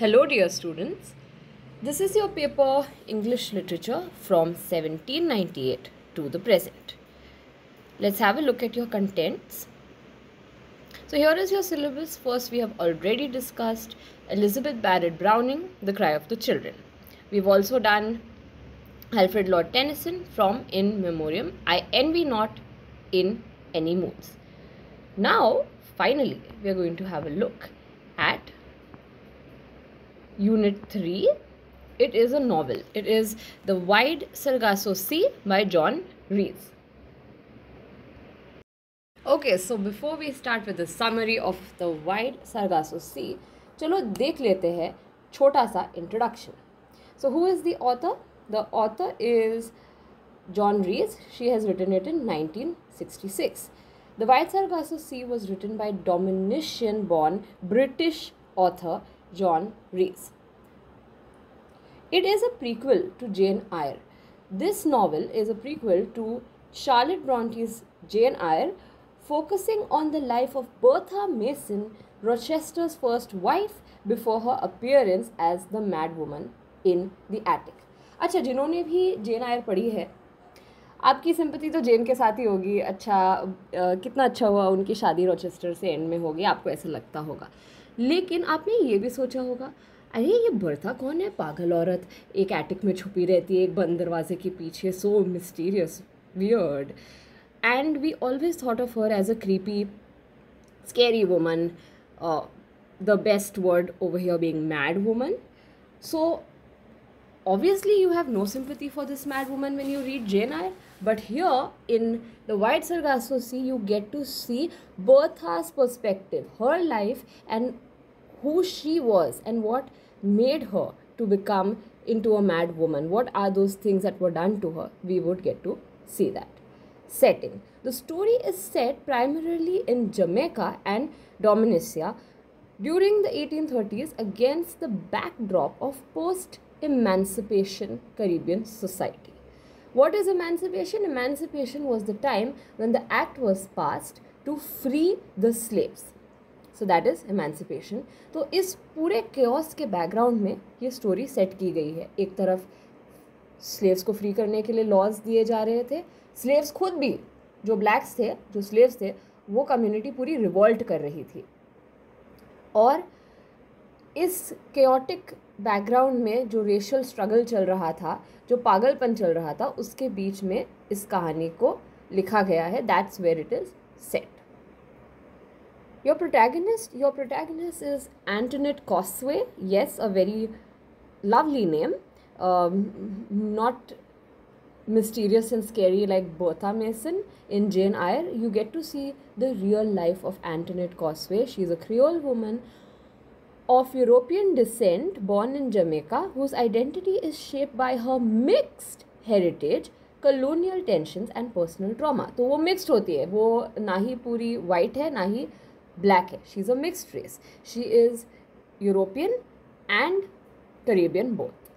Hello, dear students. This is your paper English Literature from 1798 to the present. Let's have a look at your contents. So, here is your syllabus. First, we have already discussed Elizabeth Barrett Browning, The Cry of the Children. We've also done Alfred Lord Tennyson from In Memoriam, I Envy Not in Any Moods. Now, finally, we are going to have a look at Unit 3. It is a novel. It is The Wide Sargasso Sea by John Rhys. Okay, so before we start with the summary of The Wide Sargasso Sea, चलो देख लेते हैं छोटा सा introduction. So who is the author? The author is John Rhys. She has written it in 1966. The Wide Sargasso Sea was written by Dominican-born British author John Rhys. It is a prequel to Jane Eyre. This novel is a prequel to Charlotte Bronte's Jane Eyre, focusing on the life of Bertha Mason, Rochester's first wife, before her appearance as the mad woman in the attic. अच्छा, जिन्होंने भी जेन आयर पढ़ी है, आपकी sympathy तो जेन के साथ ही होगी. अच्छा, कितना अच्छा हुआ उनकी शादी रोचेस्टर से एंड में होगी, आपको ऐसा लगता होगा. लेकिन आपने ये भी सोचा होगा, अरे ये बर्था कौन है, पागल औरत, एक एटिक में छुपी रहती है एक बंद दरवाजे के पीछे, so mysterious, weird. And we always thought of her as a creepy, scary woman, the best word over here being mad woman. So obviously you have no sympathy for this mad woman when you read Jane Eyre, but here in The Wide Sargasso Sea you get to see Bertha's perspective, her life, and who she was and what made her to become into a mad woman. What are those things that were done to her? We would get to see that. Setting. The story is set primarily in Jamaica and Dominica during the 1830s against the backdrop of post-emancipation Caribbean society. What is emancipation? Emancipation was the time when the act was passed to free the slaves. So that is emancipation. तो इस पूरे chaos के background में ये story set की गई है. एक तरफ slaves को free करने के लिए laws दिए जा रहे थे. Slaves खुद भी, जो blacks थे, जो slaves थे, वो community पूरी revolt कर रही थी. और इस chaotic बैकग्राउंड में जो रेशियल स्ट्रगल चल रहा था, जो पागलपन चल रहा था, उसके बीच में इस कहानी को लिखा गया है. That's where it is set. Your protagonist is Antoinette Cosway. Yes, a very lovely name, not mysterious and scary like Bertha Mason in Jane Eyre. You get to see the real life of Antoinette Cosway. She is a Creole woman of European descent born in Jamaica, whose identity is shaped by her mixed heritage, colonial tensions and personal trauma. तो वो mixed होती है, वो ना ही पूरी white है ना ही black है. She is a mixed race. She is European and Caribbean both.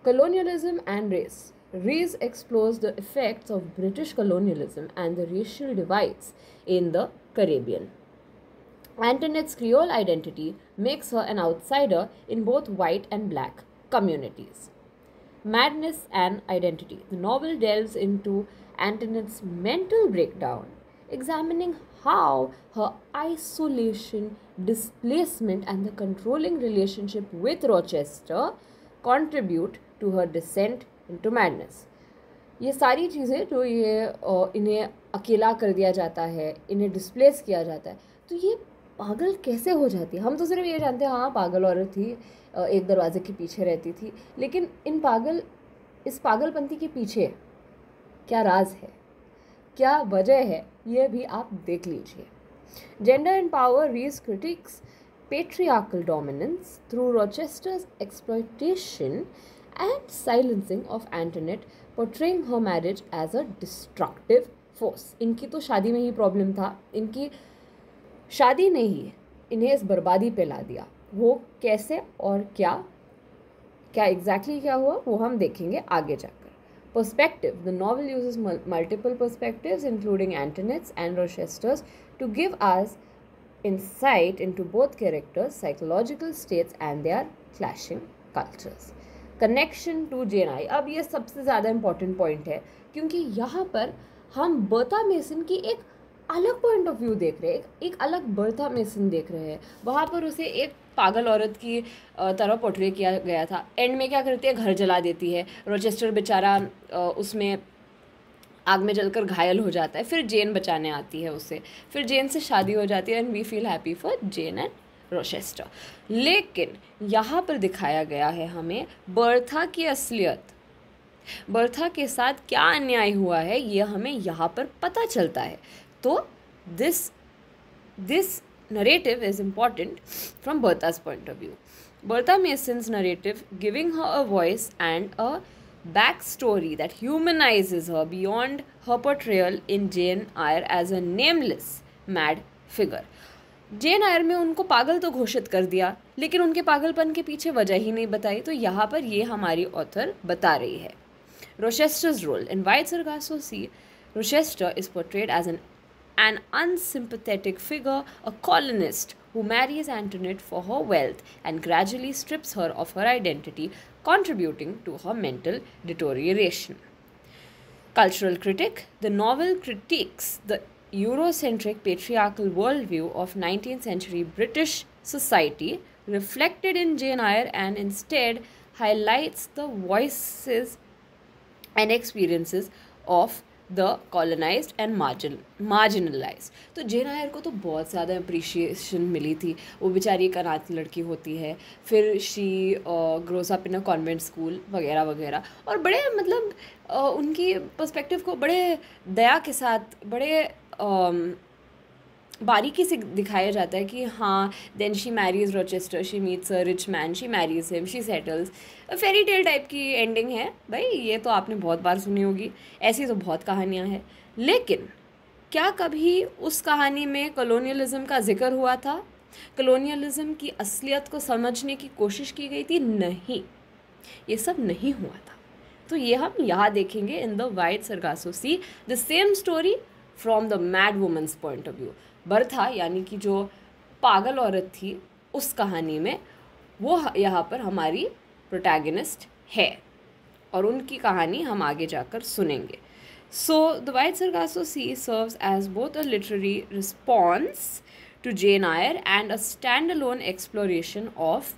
Colonialism and race. Rhys explores the effects of British colonialism and the racial divides in the Caribbean. Antoinette's Creole identity makes her an outsider in both white and black communities. Madness and identity. The novel delves into Antoinette's mental breakdown, examining how her isolation, displacement, and the controlling relationship with Rochester contribute to her descent into madness. ये सारी चीज़ें जो ये इन्हें अकेला कर दिया जाता है, इन्हें डिस्प्लेस किया जाता है, तो ये पागल कैसे हो जाती है. हम तो सिर्फ ये जानते हैं, हाँ पागल औरत थी, एक दरवाजे के पीछे रहती थी, लेकिन इस पागलपंती के पीछे क्या राज है, क्या वजह है, ये भी आप देख लीजिए. Gender and power. Rhys critics patriarchal dominance through Rochester's exploitation and silencing of Antoinette, portraying her marriage as a destructive force. इनकी तो शादी में ही प्रॉब्लम था, इनकी शादी ने ही इन्हें इस बर्बादी पे ला दिया. वो कैसे और क्या एग्जैक्टली क्या हुआ वो हम देखेंगे आगे जाकर. Perspective. The novel uses multiple perspectives including Antoinette's and Rochester's to give us insight into both characters' psychological states and their clashing cultures. Connection to Jane Eyre. अब ये सबसे ज़्यादा इम्पॉर्टेंट पॉइंट है क्योंकि यहाँ पर हम बर्था मेसन की एक अलग पॉइंट ऑफ व्यू देख रहे हैं, एक अलग बर्था मेसन देख रहे हैं. वहाँ पर उसे एक पागल औरत की तरह पोर्ट्रे किया गया था. एंड में क्या करती है, घर जला देती है. रोचेस्टर बेचारा उसमें आग में जलकर घायल हो जाता है. फिर जेन बचाने आती है उसे, फिर जेन से शादी हो जाती है and we feel happy for Jane and Rochester. लेकिन यहाँ पर दिखाया गया है हमें बर्था की असलियत. बर्था के साथ क्या अन्याय हुआ है ये हमें यहाँ पर पता चलता है. तो this narrative is important from Bertha's point of view. Bertha Mason's narrative giving her a voice and a backstory that humanizes her beyond her portrayal in Jane Eyre as a nameless mad figure. जेन आयर में उनको पागल तो घोषित कर दिया लेकिन उनके पागलपन के पीछे वजह ही नहीं बताई. तो यहाँ पर ये हमारी ऑथर बता रही है. Rochester's role in White Sargasso Sea. Rochester is portrayed as an unsympathetic figure, a colonist who marries Antoinette for her wealth and gradually strips her of her identity, contributing to her mental deterioration. Cultural critic. The novel critiques the Eurocentric patriarchal worldview of 19th century British society reflected in Jane Eyre and instead highlights the voices and experiences of the colonised and marginalised. तो जेन आयर को तो बहुत ज़्यादा appreciation मिली थी. वो बेचारी एक अनाथ लड़की होती है, फिर she grows up in a convent school वगैरह वगैरह. और बड़े मतलब उनकी पर्सपेक्टिव को बड़े दया के साथ, बड़े बारीकी से दिखाया जाता है कि हाँ, then she marries Rochester, she meets a rich man, she marries him, she settles. Fairy tale type की एंडिंग है भाई. ये तो आपने बहुत बार सुनी होगी, ऐसी तो बहुत कहानियाँ हैं. लेकिन क्या कभी उस कहानी में कॉलोनियलिज्म का जिक्र हुआ था? कॉलोनियलिज्म की असलियत को समझने की कोशिश की गई थी? नहीं, ये सब नहीं हुआ था. तो ये हम यहाँ देखेंगे in the Wide Sargasso Sea, the same story from the mad woman's point of view. Bertha यानी कि जो पागल औरत थी उस कहानी में, वो यहाँ पर हमारी प्रोटैगनिस्ट है और उनकी कहानी हम आगे जाकर सुनेंगे. So the Wide Sargasso Sea serves as both a literary response to Jane Eyre and a standalone exploration of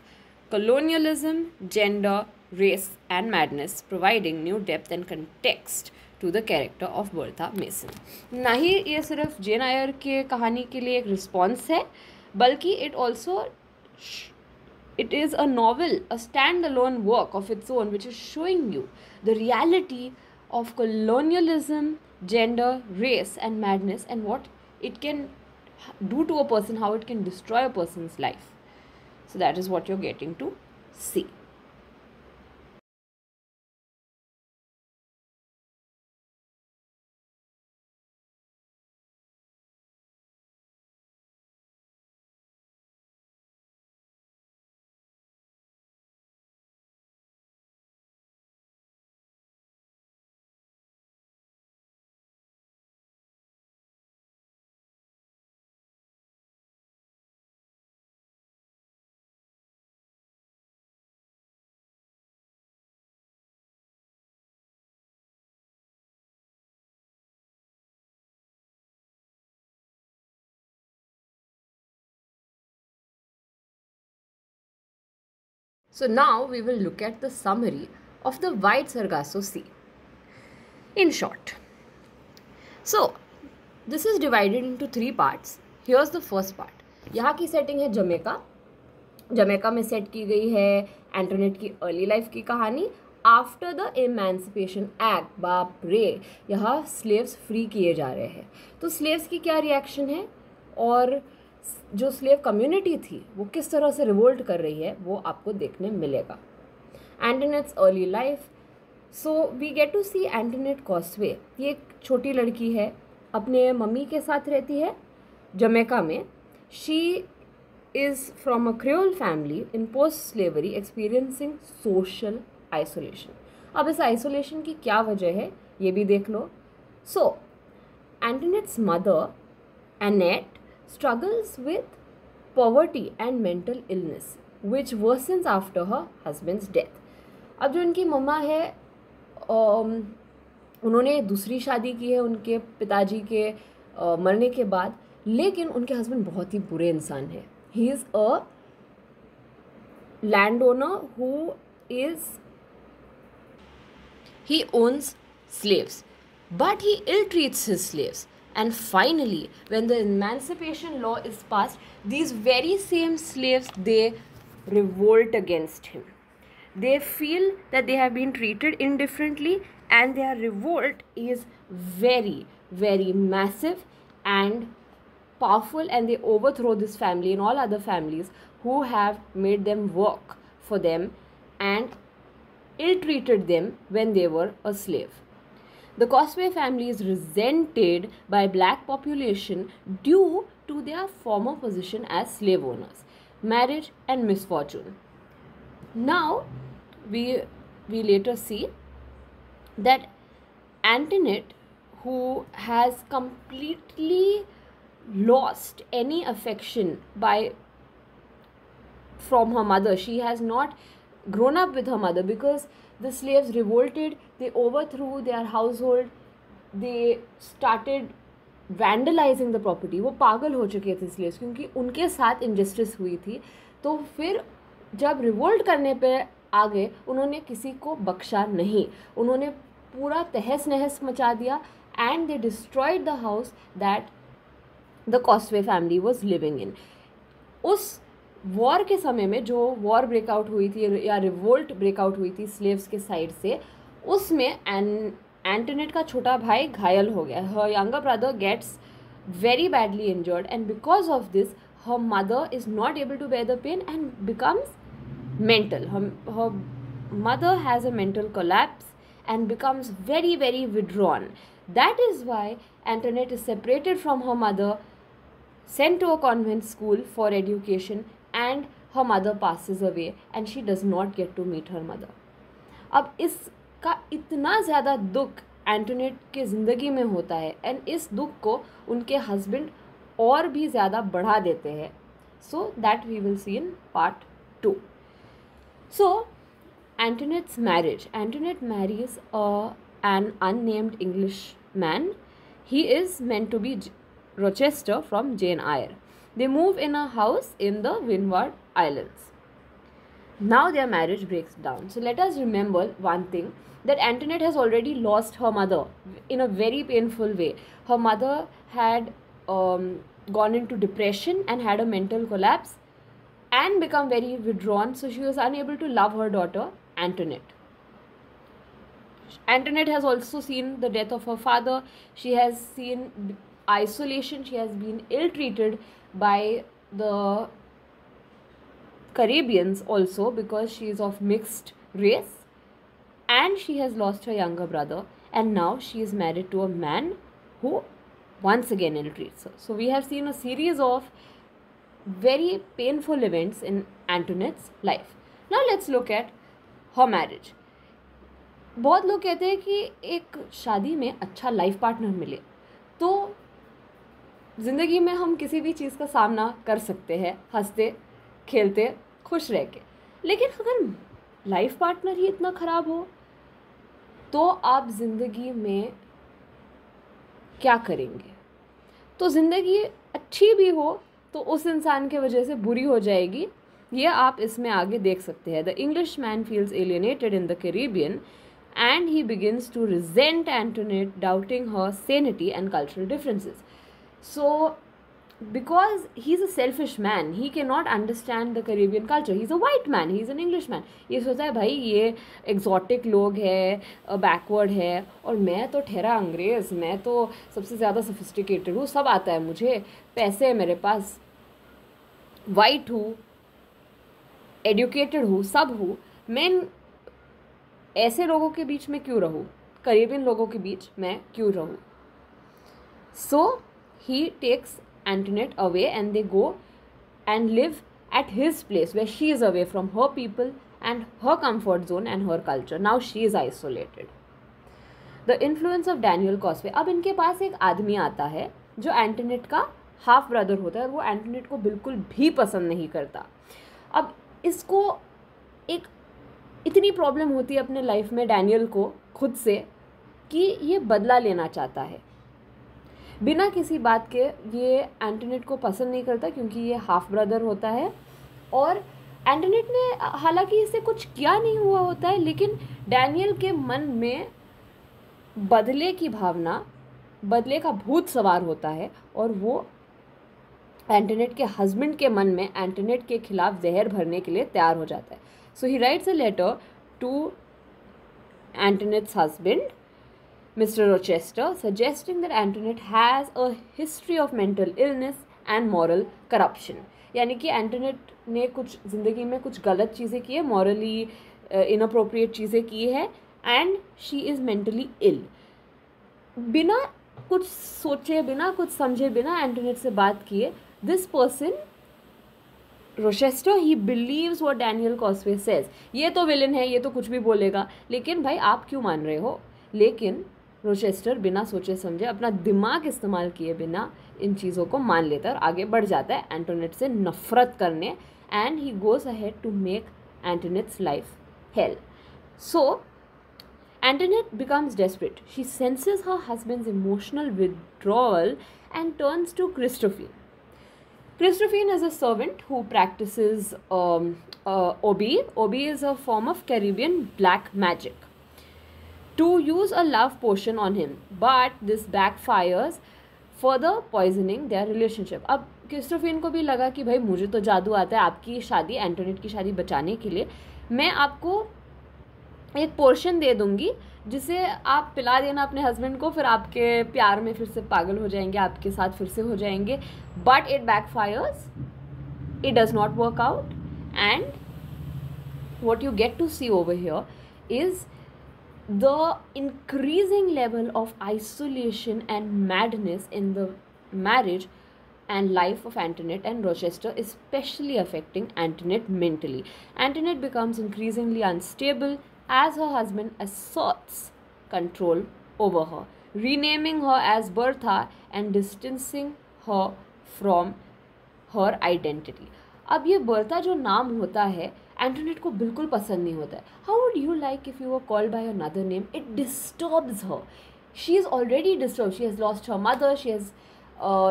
colonialism, gender, race and madness, providing new depth and context to the character of Bertha Mason. ना ही ये सिर्फ जेन आयर के कहानी के लिए एक response है, बल्कि it is a novel, a standalone work of its own, which is showing you the reality of colonialism, gender, race and madness, and what it can do to a person, how it can destroy a person's life. So that is what you're getting to see. So now we will look at the summary of the White Sargasso Sea. In short, so this is divided into 3 parts. Here's the first part. यहाँ की setting है Jamaica. Jamaica में set की गई है Antoinette की early life की कहानी आफ्टर द एमेंसिपेशन एक्ट. बाप रे, यहाँ स्लेव्स फ्री किए जा रहे हैं. तो स्लेव्स की क्या रिएक्शन है और जो स्लेव कम्युनिटी थी वो किस तरह से रिवोल्ट कर रही है वो आपको देखने मिलेगा. Antoinette's early life. So we get to see Antoinette Cosway. ये एक छोटी लड़की है, अपने मम्मी के साथ रहती है जमैका में. She is from a creole family in post slavery experiencing social isolation. अब इस आइसोलेशन की क्या वजह है ये भी देख लो. So Antoinette's mother Annette struggles with poverty and mental illness which worsens after her husband's death. अब जो इनकी मम्मा है उन्होंने दूसरी शादी की है उनके पिताजी के मरने के बाद, लेकिन उनके हस्बैंड बहुत ही बुरे इंसान है. He is a land owner he owns slaves, but he ill-treats his slaves. And finally, when the emancipation law is passed, these very same slaves, they revolt against him. They feel that they have been treated indifferently, and their revolt is very, very massive and powerful, and they overthrow this family and all other families who have made them work for them and ill-treated them when they were a slave. The Cosway family is resented by black population due to their former position as slave owners, marriage and misfortune. Now, we later see that Antoinette, who has completely lost any affection from her mother, she has not grown up with her mother because the slaves revolted, they overthrew their household, they started vandalizing the property. वो पागल हो चुके थे slaves क्योंकि उनके साथ injustice हुई थी. तो फिर जब revolt करने पे आ गए, उन्होंने किसी को बख्शा नहीं, उन्होंने पूरा तहस नहस मचा दिया, and they destroyed the house that the Cosway family was living in. उस वॉर के समय में जो वॉर ब्रेकआउट हुई थी या रिवोल्ट ब्रेकआउट हुई थी स्लेव्स के साइड से, उसमें एंटोनेट का छोटा भाई घायल हो गया. हर younger brother gets very badly injured, and because of this her mother is not able to bear the pain and becomes mental. Her mother has a mental collapse and becomes very, very withdrawn. That is why Antoinette is separated from her mother, sent to a convent school for education, and her mother passes away and she does not get to meet her mother. अब इसका इतना ज़्यादा दुख Antoinette के ज़िंदगी में होता है, एंड इस दुख को उनके हस्बैंड और भी ज़्यादा बढ़ा देते हैं. So that we will see in part 2. So Antoinette's marriage. Antoinette marries an unnamed English man. He is meant to be Rochester from Jane Eyre. They move in a house in the Windward Islands. Now their marriage breaks down. So let us remember one thing, that Antoinette has already lost her mother in a very painful way. Her mother had gone into depression and had a mental collapse and become very withdrawn. So she was unable to love her daughter Antoinette. Antoinette has also seen the death of her father. She has seen isolation. She has been ill-treated by the Caribbeans also because she is of mixed race, and she has lost her younger brother, and now she is married to a man who once again ill-treats her. So we have seen a series of very painful events in Antoinette's life. Now let's look at her marriage. बहुत लोग कहते हैं कि एक शादी में अच्छा life partner मिले तो ज़िंदगी में हम किसी भी चीज़ का सामना कर सकते हैं, हंसते खेलते खुश रह के. लेकिन अगर लाइफ पार्टनर ही इतना ख़राब हो तो आप ज़िंदगी में क्या करेंगे? तो ज़िंदगी अच्छी भी हो तो उस इंसान के वजह से बुरी हो जाएगी. ये आप इसमें आगे देख सकते हैं. The English man feels alienated in the Caribbean and he begins to resent Antoinette, doubting her sanity and cultural differences. So because he's a selfish man, he cannot understand the Caribbean culture. He's a white man, he's an Englishman. ये सोचता है भाई ये exotic लोग है, backward है, और मैं तो ठहरा अंग्रेज़, मैं तो सबसे ज़्यादा sophisticated हूँ, सब आता है मुझे, पैसे है मेरे पास, white हूँ, educated हूँ, सब हूँ, मैं ऐसे लोगों के बीच में क्यों रहूँ, कैरेबियन लोगों के बीच मैं क्यों रहूँ. सो ही takes Antoinette away and they go and live at his place where she is away from her people and her comfort zone and her culture. Now she is isolated. The influence of Daniel Cosway. अब इनके पास एक आदमी आता है जो Antoinette का half brother होता है और वो एंटोनेट को बिल्कुल भी पसंद नहीं करता। अब इसको एक इतनी प्रॉब्लम होती है अपने लाइफ में डैनियल को खुद से कि ये बदला लेना चाहता है बिना किसी बात के। ये एंटोनेट को पसंद नहीं करता क्योंकि ये हाफ ब्रदर होता है और एंटोनेट ने हालांकि इससे कुछ किया नहीं हुआ होता है, लेकिन डैनियल के मन में बदले की भावना, बदले का भूत सवार होता है और वो एंटोनेट के हस्बैंड के मन में एंटोनेट के खिलाफ जहर भरने के लिए तैयार हो जाता है। So he writes a letter to Antoinette's husband Mr. Rochester, suggesting that Antoinette has a history of mental illness and moral corruption. यानी कि एंटोनेट ने कुछ ज़िंदगी में कुछ गलत चीज़ें की है, मॉरली इनअप्रोप्रिएट चीज़ें की है and she is mentally ill. बिना कुछ सोचे, बिना कुछ समझे, बिना एंटोनेट से बात किए, this person Rochester he believes what Daniel Cosway says. ये तो विलन है, ये तो कुछ भी बोलेगा, लेकिन भाई आप क्यों मान रहे हो? लेकिन रोचेस्टर बिना सोचे समझे, अपना दिमाग इस्तेमाल किए बिना इन चीज़ों को मान लेता है और आगे बढ़ जाता है एंटोनेट से नफरत करने and he goes ahead to make Antoinette's life hell. So Antoinette becomes desperate. She senses her husband's emotional withdrawal and turns to Christophine. Christophine is a servant who practices Obi. Obi is a form of Caribbean black magic. To use a love potion on him, but this backfires, further poisoning their relationship. अब क्रिस्टोफिन को भी लगा कि भाई मुझे तो जादू आता है, आपकी शादी, एंटोनेट की शादी बचाने के लिए मैं आपको एक पोर्शन दे दूंगी जिसे आप पिला देना अपने हस्बैंड को, फिर आपके प्यार में फिर से पागल हो जाएंगे, आपके साथ फिर से हो जाएंगे। But it backfires, it does not work out and what you get to see over here is the increasing level of isolation and madness in the marriage and life of Antoinette and Rochester, especially affecting Antoinette mentally. Antoinette becomes increasingly unstable as her husband asserts control over her, renaming her as Bertha and distancing her from her identity. अब ये Bertha जो नाम होता है Antoinette को बिल्कुल पसंद नहीं होता है। How would you like if you were called by another name? It disturbs her. She is already disturb, she has lost her mother, she has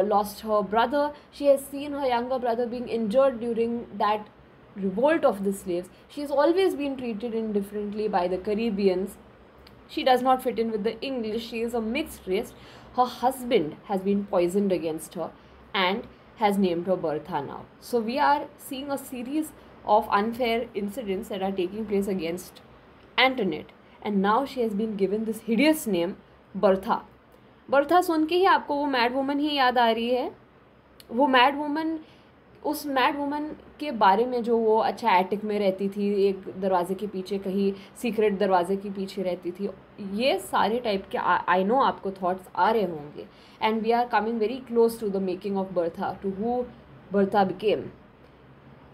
lost her brother, she has seen her younger brother being injured during that revolt of the slaves. She has always been treated indifferently by the Caribbeans. She does not fit in with the English. She is a mixed race. Her husband has been poisoned against her and has named her Bertha now. So we are seeing a series of unfair incidents that are taking place against Antoinette, and now she has been given this hideous name Bertha. Bertha सुन के ही आपको वो mad woman ही याद आ रही है। वो mad woman, उस मैड वुमन के बारे में जो वो अच्छा एटिक में रहती थी, एक दरवाजे के पीछे, कहीं सीक्रेट दरवाजे के पीछे रहती थी, ये सारे टाइप के आई नो आपको थॉट्स आ रहे होंगे। And we are coming very close to the making of Bertha, to who Bertha became.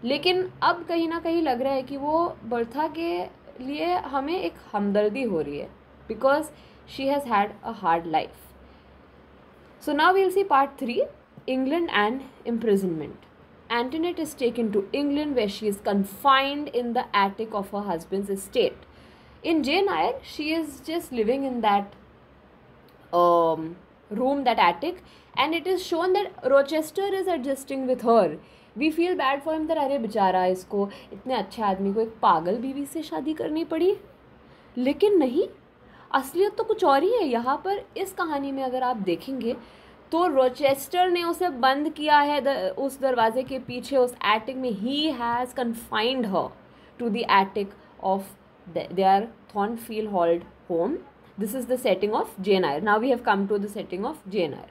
लेकिन अब कहीं ना कहीं लग रहा है कि वो बर्था के लिए हमें एक हमदर्दी हो रही है, because she has had a hard life. So now we'll see part 3, England and imprisonment. Antoinette is taken to England where she is confined in the attic of her husband's estate. In Jane Eyre, she is just living in that room, that attic, and it is shown that Rochester is adjusting with her. We feel bad for him that अरे बेचारा इसको, इतने अच्छे आदमी को एक पागल बीवी से शादी करनी पड़ी. लेकिन नहीं, असलियत तो कुछ और ही है यहाँ पर. इस कहानी में अगर आप देखेंगे तो रोचेस्टर ने उसे बंद किया है उस दरवाजे के पीछे, उस एटिक में. He has confined her to the attic of their Thornfield Hall home. This is the setting of Jane Eyre. Now we have come to the setting of Jane Eyre.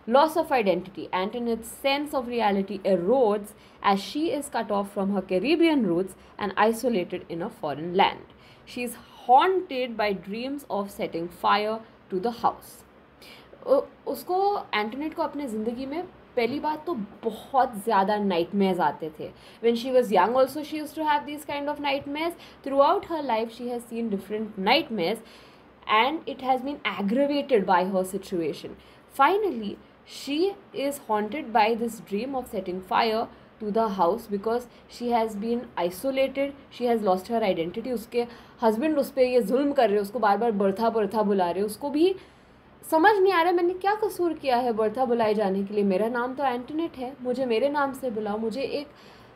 Loss of identity. Antoinette's sense of reality erodes as she is cut off from her Caribbean roots and isolated in a foreign land. She is haunted by dreams of setting fire to the house. उसको Antoinette को अपने ज़िंदगी में पहली बात तो बहुत ज़्यादा नाइटमेयर्स आते थे. When she was young also she used to have these kind of nightmares. Throughout her life she has seen different nightmares and it has been aggravated by her situation. Finally, she is haunted by this dream of setting fire to the house because she has been isolated, she has lost her identity. उसके husband उस पर ये जुल्म कर रहे हैं, उसको बार बार Bertha Bertha बुला रहे हैं, उसको भी समझ नहीं आ रहा मैंने क्या कसूर किया है बर्था बुलाए जाने के लिए, मेरा नाम तो एंटोनेट है, मुझे मेरे नाम से बुलाओ, मुझे एक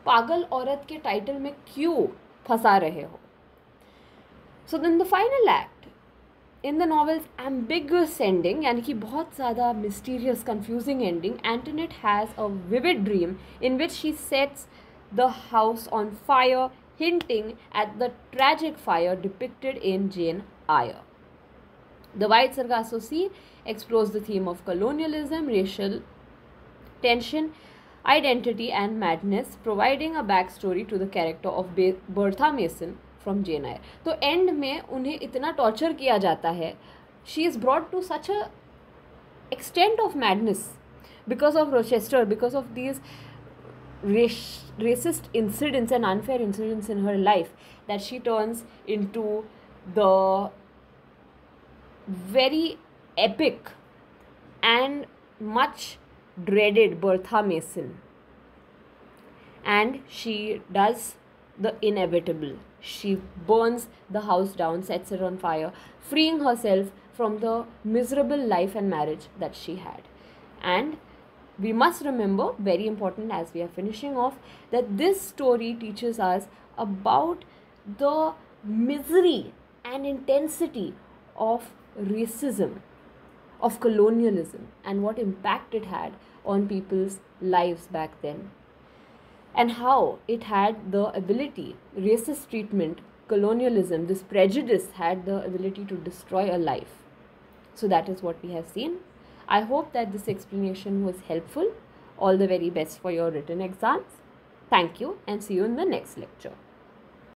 पागल औरत के टाइटल में क्यों फंसा रहे हो. So then the final act in the novel's ambiguous ending, यानी कि बहुत ज़्यादा mysterious confusing ending, Antoinette has a vivid dream in which she sets the house on fire, hinting at the tragic fire depicted in Jane Eyre. The White Sargasso Sea explores the theme of colonialism, racial tension, identity and madness, providing a backstory to the character of Bertha Mason from Jane Eyre. तो end में उन्हें इतना torture किया जाता है, she is brought to such a extent of madness because of Rochester, because of these racist incidents and unfair incidents in her life, that she turns into the very epic and much dreaded Bertha Mason, and she does the inevitable. She burns the house down, sets it on fire, freeing herself from the miserable life and marriage that she had. And we must remember, very important as we are finishing off, that this story teaches us about the misery and intensity of racism, of colonialism, and what impact it had on people's lives back then. And how it had the ability, racist treatment, colonialism, this prejudice had the ability to destroy a life. So that is what we have seen. I hope that this explanation was helpful. All the very best for your written exams. Thank you and see you in the next lecture.